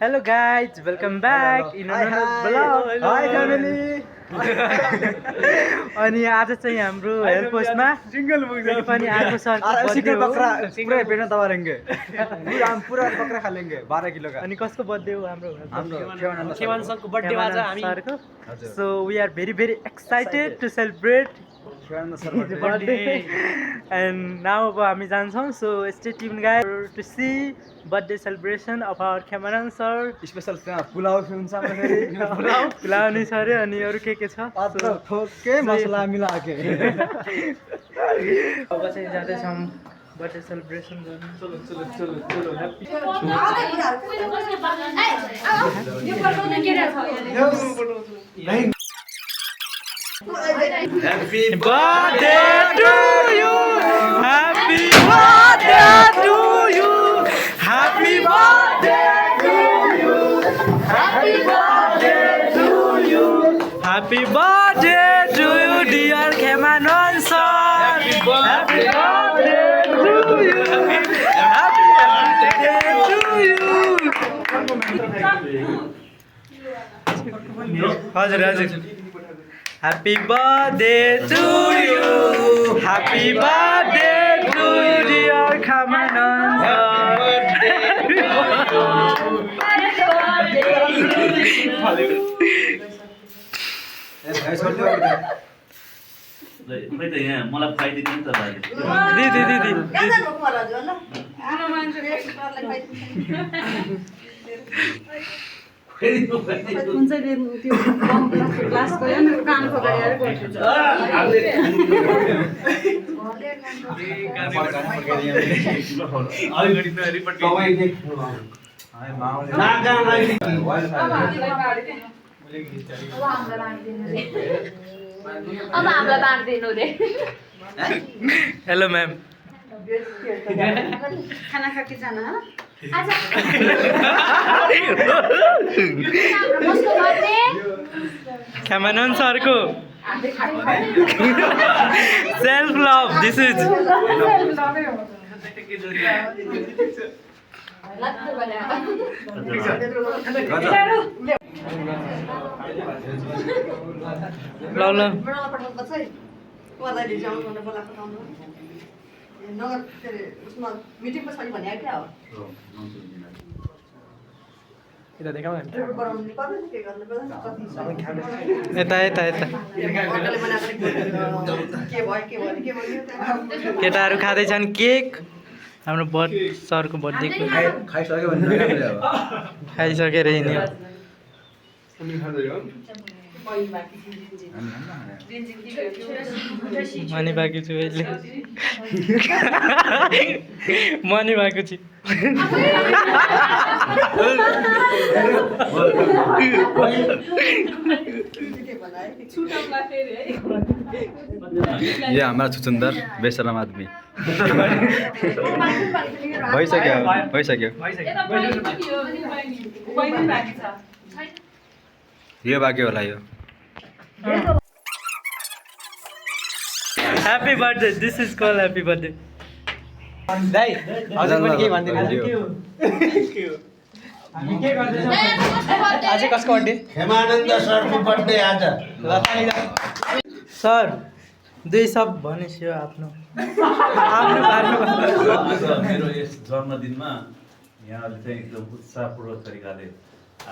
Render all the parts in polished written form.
Hello guys, welcome back in another vlog. Hi family. अनि आज चाहिँ हाम्रो हेल्प पोस्टमा सिंगल फेरि पनि आएको सर सिंगल बकरा पूरा पेट दबा लेंगे पूरा बकरा खा लेंगे 12 किलो का अनि कसको बर्थडे हो हाम्रो खेवान सरको बर्थडे आज हामी so we are very excited to celebrate birthday and now अब हामी जान्छौं so stay tuned guys to see birthday celebration of our Khemanan sir special pulao हुन्छ फेरि पुलाव नि छ रे अनि अरु के छ पात्र ठोके मसला मिलाके अब चाहिँ जाँदै छौं बर्थडे सेलिब्रेसन गर्न चलो Happy birthday to you. Happy birthday to you. Happy birthday to you. Happy birthday to you. Happy birthday to you, dear Khemanan sir. Happy birthday to you. Happy birthday to you. हजुर Happy birthday to you. Happy birthday to you, dear Khemanan खै त यहाँ मलाई खाइदिनु नि त भाइ दिदी हुन्छ त्यो क्लास गयो नि कानको गएर गर्छु अब हामीलाई बाँड्दिनु रे हेलो मैम खाना खाके जान ह आज हाम्रो बर्थडे Khemanan sir को self love this is ल मिटिङ पनि भने क्या हो यता देखाउ न बनाउनु पर्दैन के गर्नु पर्दैन कति यता के भयो केटाहरू खाँदैछन् केक हाम्रो सरको बर्थडेको खाइसक्यो भने खाइसकेर हिँड्यो मनी बाँकी छु अहिले मनी भएको छु ये हमारा छुचुन्दर बेसरम आदमी भइसक्यो यो बाँकी होला यो Happy birthday. This is called happy birthday. दाइ हजुर पनि के भन्दिनु आज कसको बर्थडे खेमानन्द सरको बर्थडे आज सर दुई सब भनेछु आफ्नो बारेमा मेरो यस जन्मदिनमा यहाँहरूले चाहिँ एकदम उत्साहपूर्वक तरिकाले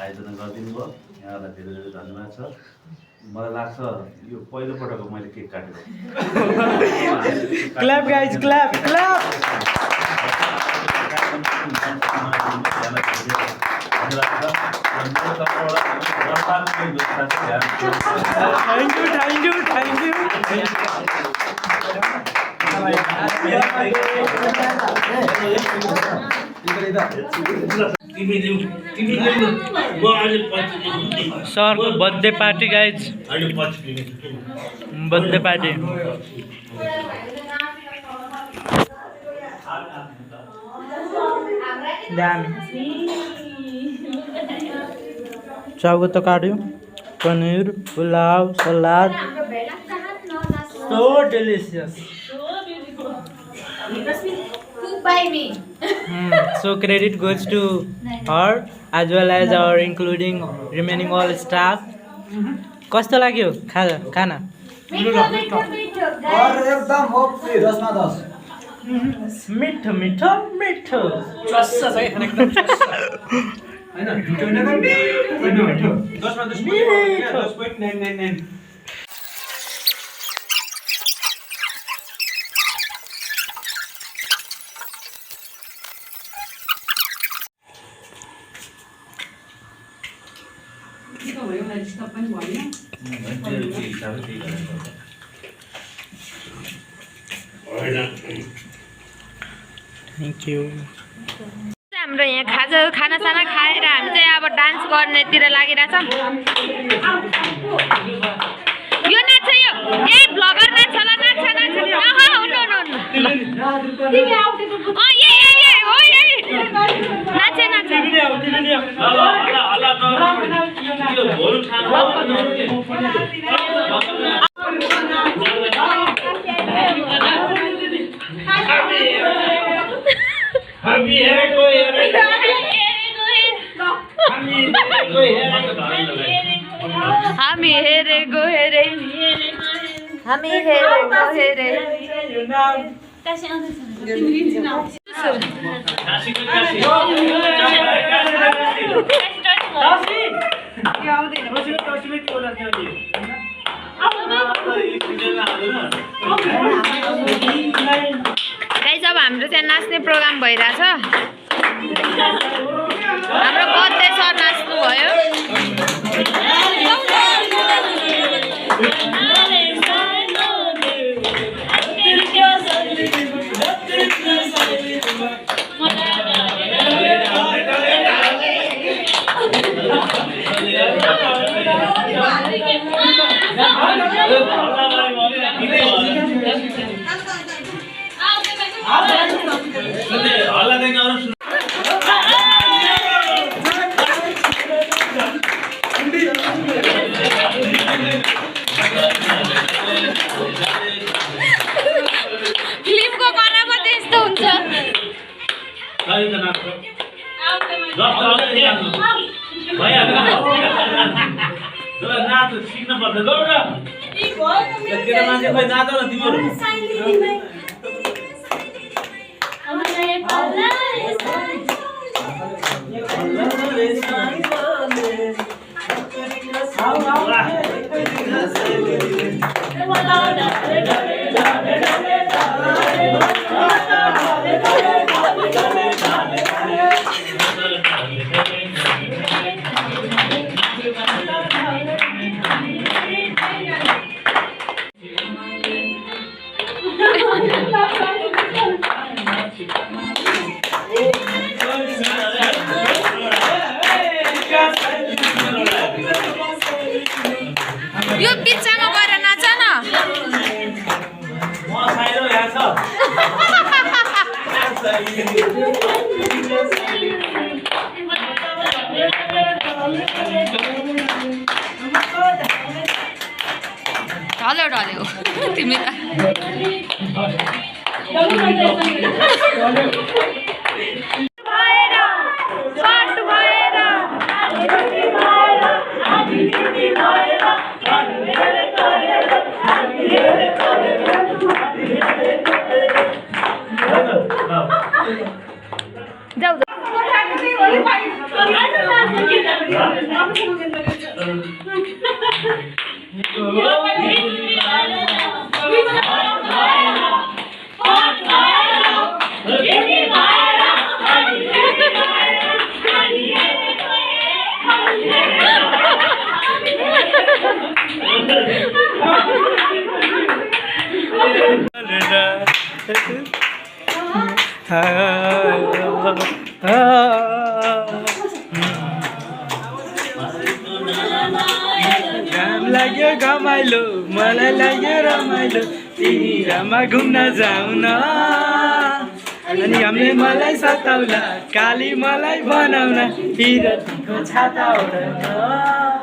आयोजना गरिदिनु भयो यहाँहरूलाई धेरै धेरै धन्यवाद छ मलाई लाग्छ यो पहिलो पटक मैले केक काटेको clap guys clap thank you सरको birthday party guys birthday party दामी चाउको त काट्यो paneer pulao salad so delicious Cook by me. So credit goes to her as well as our including remaining all staff. कस्तो लाग्यो खाना एकदम हो 10 मा 10 मिठो मिठो मिठो चस्स छ है खाना एकदम चस्स हैन मिठो मिठो 10 मा 10 10.999 Thank you. हाम्रो यहाँ खानासाना खाएर हामी चाहिँ अब डान्स गर्नेतिर लागिरहेछ यो नाच्छ यो ए ब्लगर नाच्छ होला नाच्छ नाच्छ आहा हुनु हो नाच्छ नाच्छ हामी हेरेको गाइस अब हाम्रो त्यहाँ नाच्ने प्रोग्राम भइरहेछ हाम्रो बर्थडे सर नाच्नु भयो फिल्मको गरामा त्यस्तो हुन्छ सिक्नु पर्छ मान्छे खोइ नाच न तिमीहरू यो बिचमा गएर नाच न म साइलो यहाँ छ ढल्यो ढल्यो तिमी त जाऊ घाम लाग्यो घमाइलो मलाई लाग्यो रमाइलो तिमीमा घुम्न जाऊ न अनि हामीले मलाई सताउला काली मलाई बनाउन हिरको छाता ओढ्न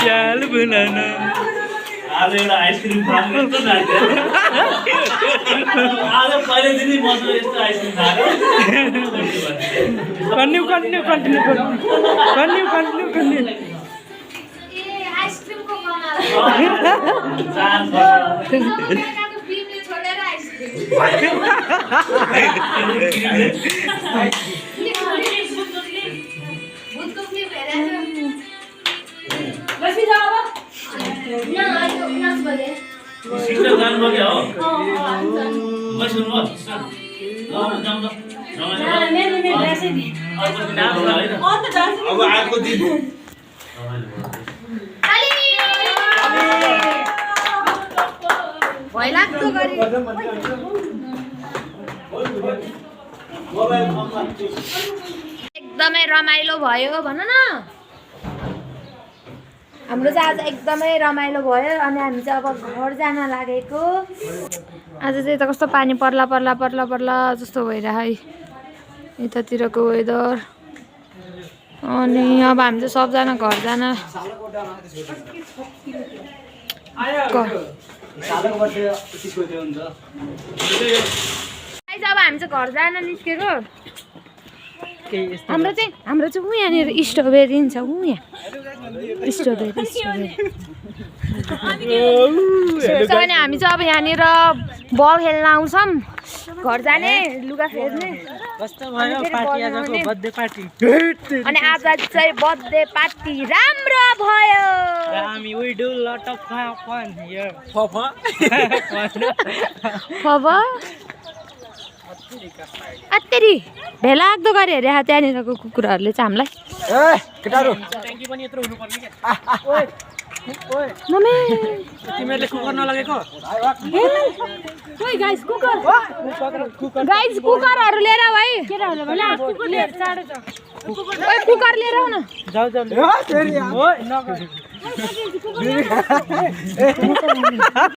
यार बनाना आज एउटा आइसक्रिम खानु यस्तो लाग्यो आज पहिल्यैदेखि मसँग यस्तो आइसक्रिम खाएको कन्टिन्यू आइसक्रिमको चान्स बिमले छोडेर आइसक्रिम भूतको क्लिप हेरेर बसी जाऊ अब न आज 9 बजे सिस्टर जानुभयो क्या हो बस्नु म जाउँ न अब आएको दिन भइलाग्दो गरी एकदमै रमाइलो भयो भन न हाम्रो चाहिँ आज एकदमै रमाइलो भयो अनि हामी चाहिँ अब घर जान लागेको आज चाहिँ त कस्तो पानी पर्ला पर्ला पर्ला पर्ला जस्तो भइरह है यतातिरको वेदर अनि अब हामी चाहिँ सबजना घर जान अब हामी चाहिँ घर जान निस्केको हाम्रो चाहिँ ऊ यहाँनिर स्ट्रबेरी छ ऊ यहाँ स्ट्रबेरी अनि हामी चाहिँ अब यहाँनिर बल खेल्न आउँछौँ घर जाने लुगा फेर्ने अनि आज चाहिँ बर्थडे पार्टी राम्रो भयो अत्तेरी भेलाग्दो गरी हेरे त्यहाँनिरको कुकुरहरूले चाहिँ हामीलाई तिमीहरूले कुकुर नलगेको गाइस कुकरहरू लिएर आऊ है कुकर लिएर आऊ न जाऊ